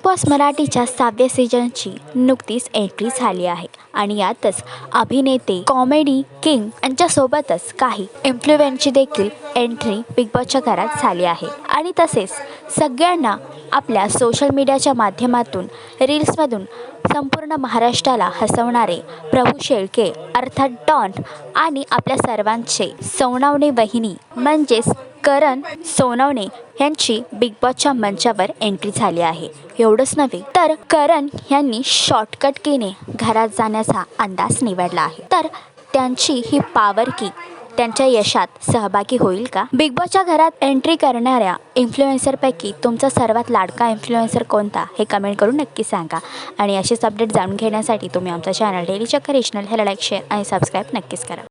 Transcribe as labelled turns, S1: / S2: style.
S1: Boss मराठीच्या 6व्या सीझनची नुकतीच एंट्री झाली आहे आणि यातच अभिनेते कॉमेडी किंग यांच्यासोबतच काही इन्फ्लुएन्सरची देखील एंट्री बिग बॉसच्या घरात झाली आहे आणि तसेच सगळ्यांना आपल्या सोशल मीडियाच्या माध्यमातून रील्समधून संपूर्ण महाराष्ट्राला हसवणारे प्रभू शेळके अर्थात डॉन आणि आपल्या सर्वांचे सोनावणे वहिनी म्हणजेच करण सोनवणे यांची बिग बॉसच्या मंचावर एंट्री झाली आहे। एवढंच नव्हे तर करण यांनी शॉर्टकट कीने घरात जाण्याचा अंदाज निवडला आहे। तर त्यांची ही पॉवर की त्यांच्या यशात सहभागी होईल का? बिग बॉसच्या घरात एंट्री करणाऱ्या इन्फ्लुएन्सरपैकी तुमचा सर्वात लाडका इन्फ्लुएन्सर कोणता हे कमेंट करून नक्की सांगा। आणि असेच अपडेट जाणून घेण्यासाठी तुम्ही आमचा चॅनल डेली चक्कर रिजनल ह्याला लाईक शेअर आणि सबस्क्राईब नक्कीच करा।